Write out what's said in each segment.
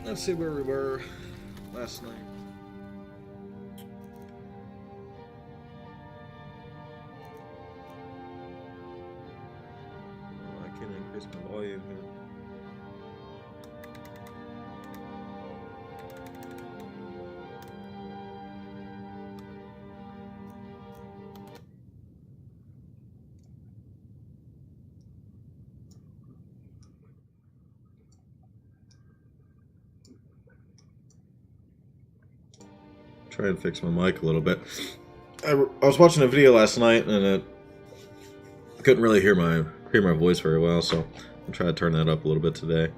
Let's see where we were last night. Oh, I can't increase my volume here. Try and fix my mic a little bit. I was watching a video last night and I couldn't really hear my voice very well, so I'm trying to turn that up a little bit today.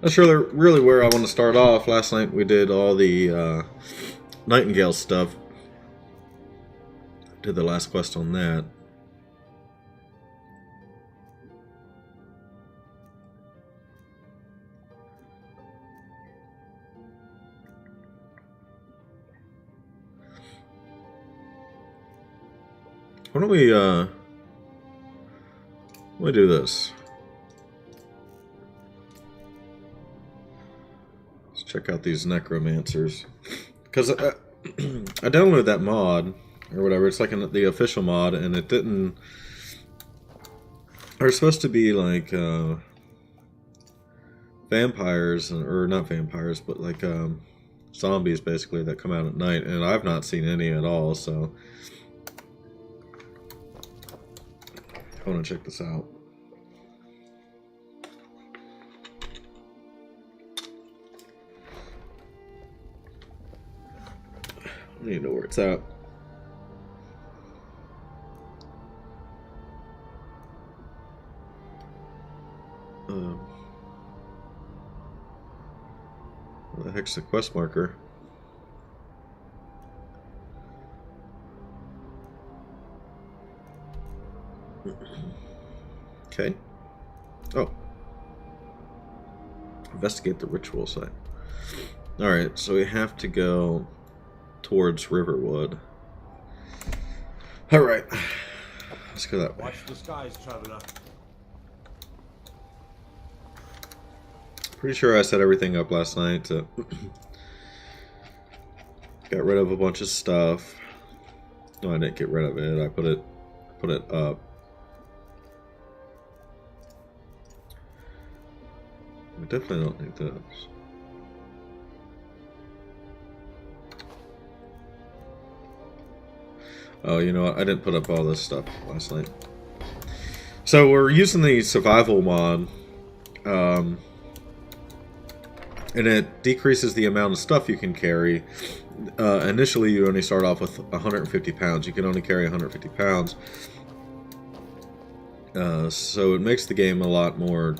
Not sure really where I want to start off. Last night we did all the Nightingale stuff. Did the last quest on that. Why don't we do this? Let's check out these necromancers. Because I downloaded that mod or whatever. It's like the official mod, and it didn't. They're supposed to be like vampires, or not vampires, but like zombies basically that come out at night, and I've not seen any at all. So I want to check this out. I need to know where it's at. What the heck's the quest marker? Okay. Oh. Investigate the ritual site. Alright, so we have to go towards Riverwood. Alright. Let's go that way. Watch the skies, traveler. Pretty sure I set everything up last night to got rid of a bunch of stuff. No, I didn't get rid of it. I put it up. We definitely don't need this. Oh, you know what? I didn't put up all this stuff last night. So we're using the survival mod. And it decreases the amount of stuff you can carry. Initially, you only start off with 150 pounds. You can only carry 150 pounds. So it makes the game a lot more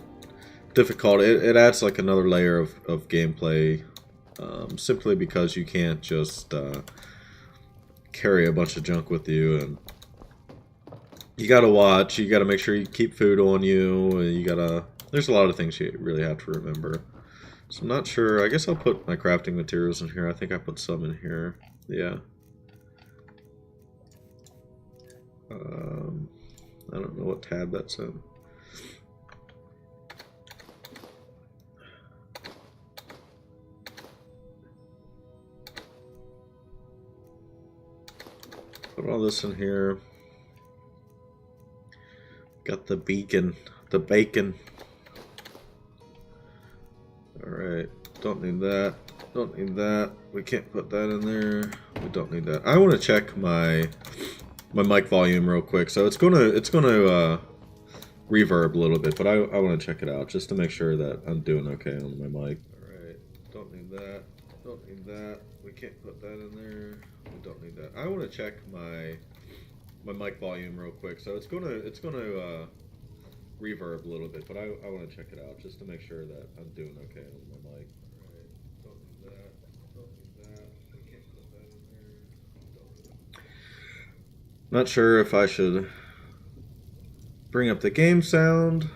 difficult. It adds like another layer of gameplay. Simply because you can't just carry a bunch of junk with you. And you gotta watch. You gotta make sure you keep food on you. You gotta... There's a lot of things you really have to remember. So I'm not sure. I guess I'll put my crafting materials in here. I think I put some in here. Yeah. I don't know what tab that's in. Put all this in here. Got the beacon. The bacon. Alright, don't need that. Don't need that. We can't put that in there. We don't need that. I want to check my mic volume real quick. So it's gonna reverb a little bit, but I want to check it out just to make sure that I'm doing okay on my mic. Alright, don't need that. Don't need that. We can't put that in there. We don't need that. I want to check my mic volume real quick. So it's gonna reverb a little bit, but I want to check it out just to make sure that I'm doing okay on my mic. Alright, don't need that, don't need that, we can't put that in there, don't need that. Not sure if I should bring up the game sound.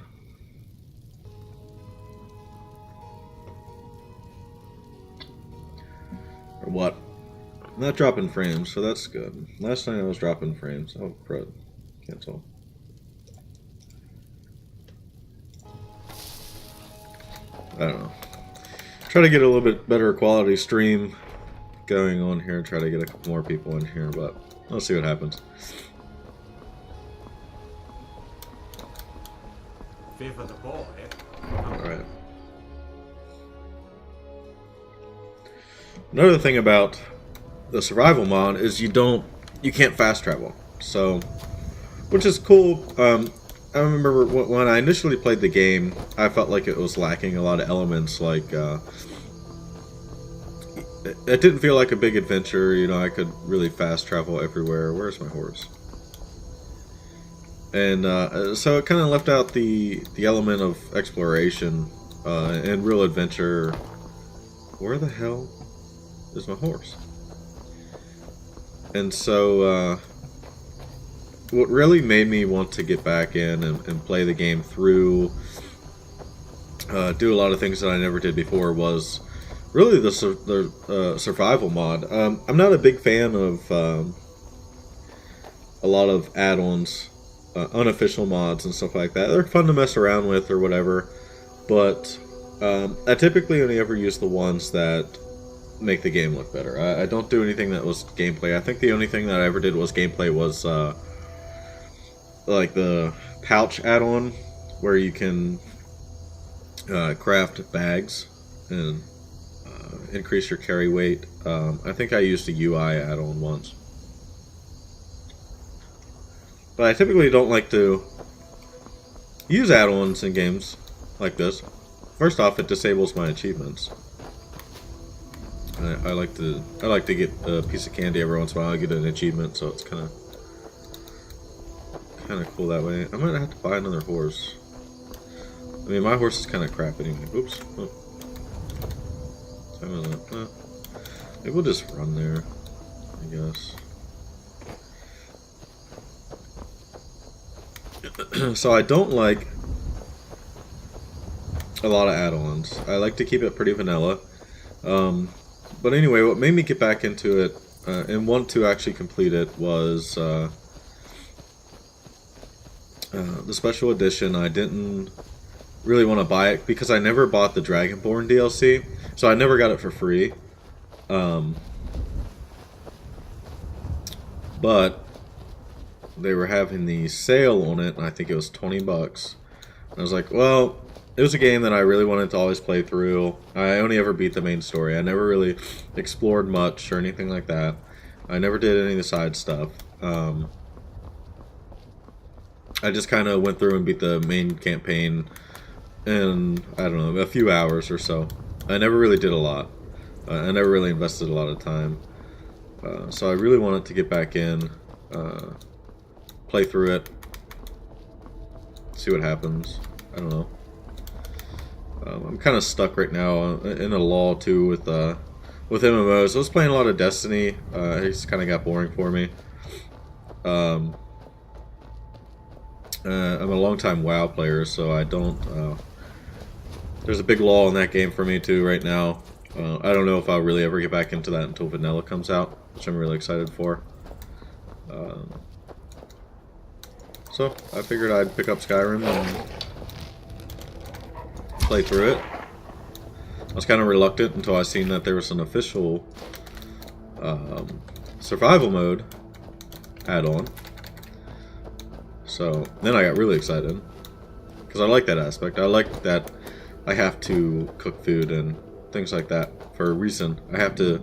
Or what? I'm not dropping frames, so that's good. Last night I was dropping frames. Oh, crud. Cancel. I don't know. Try to get a little bit better quality stream going on here. Try to get a couple more people in here, but let's see what happens. Favor the boy. Alright. Another thing about the survival mod is you can't fast travel. So, which is cool. I remember when I initially played the game, I felt like it was lacking a lot of elements. Like, it didn't feel like a big adventure. You know, I could really fast travel everywhere. Where's my horse? And so it kind of left out the element of exploration and real adventure. Where the hell is my horse? And so what really made me want to get back in and play the game through, do a lot of things that I never did before, was really the survival mod. I'm not a big fan of a lot of add-ons, unofficial mods and stuff like that. They're fun to mess around with or whatever, but I typically only ever use the ones that make the game look better. I don't do anything that was gameplay. I think the only thing that I ever did was gameplay was like the pouch add-on, where you can craft bags and increase your carry weight. I think I used a UI add-on once. But I typically don't like to use add-ons in games like this. First off, it disables my achievements. I like to get a piece of candy every once in a while. I get an achievement, so it's kind of cool that way. I might have to buy another horse. I mean, my horse is kind of crap anyway. Oops. Oh. Maybe we'll just run there, I guess. So I don't like a lot of add-ons. I like to keep it pretty vanilla. But anyway, what made me get back into it and want to actually complete it was the special edition. I didn't really want to buy it because I never bought the Dragonborn DLC, so I never got it for free. But they were having the sale on it, and I think it was $20. I was like, well, it was a game that I really wanted to always play through. I only ever beat the main story. I never really explored much or anything like that. I never did any of the side stuff. I just kind of went through and beat the main campaign in, I don't know, a few hours or so. I never really did a lot. I never really invested a lot of time. So I really wanted to get back in, play through it, see what happens. I don't know. I'm kind of stuck right now in a lull too with MMOs. I was playing a lot of Destiny. It just kind of got boring for me. I'm a longtime WoW player, so I don't. There's a big lull in that game for me too right now. I don't know if I'll really ever get back into that until Vanilla comes out, which I'm really excited for. So I figured I'd pick up Skyrim and play through it. I was kind of reluctant until I seen that there was an official survival mode add-on. So then I got really excited because I like that aspect. I like that I have to cook food and things like that for a reason. I have to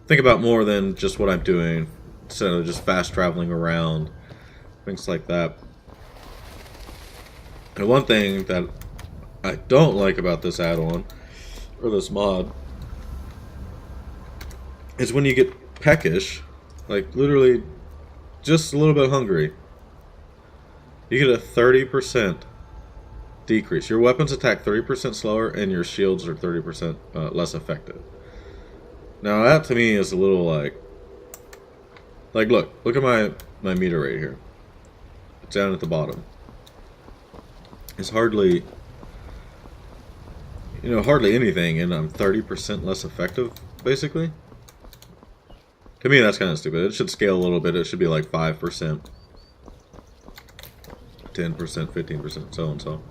think about more than just what I'm doing instead of just fast traveling around, things like that. And one thing that I don't like about this add-on, or this mod, is when you get peckish, like literally just a little bit hungry, you get a 30% decrease. Your weapons attack 30% slower and your shields are 30% less effective. Now that to me is a little like look at my meter right here. It's down at the bottom. It's hardly you know, hardly anything, and I'm 30% less effective, basically. To me, that's kind of stupid. It should scale a little bit. It should be like 5%, 10%, 15%, so and so.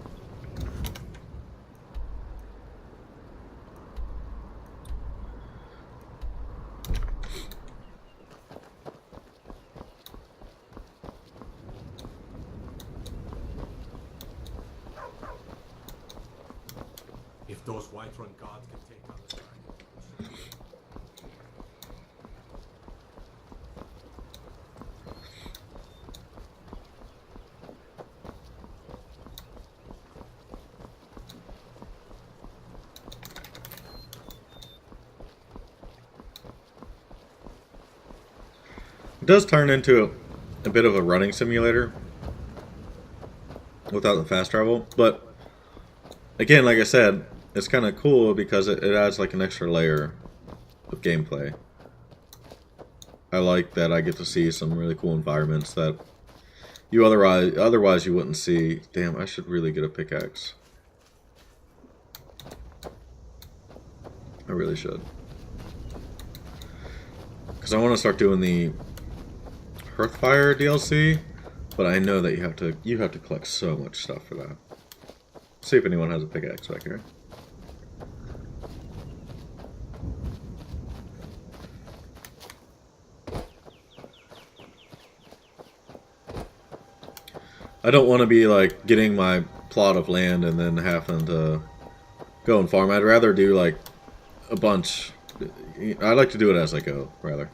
If those Whiterun gods can take on the dragon. It does turn into a bit of a running simulator without the fast travel, but again, like I said, it's kind of cool because it adds like an extra layer of gameplay. I like that I get to see some really cool environments that you otherwise you wouldn't see. Damn, I should really get a pickaxe. I really should. Because I want to start doing the Hearthfire DLC, but I know that you have to collect so much stuff for that. See if anyone has a pickaxe back here. I don't want to be like getting my plot of land and then having to go and farm. I'd rather do like a bunch. I like to do it as I go, rather.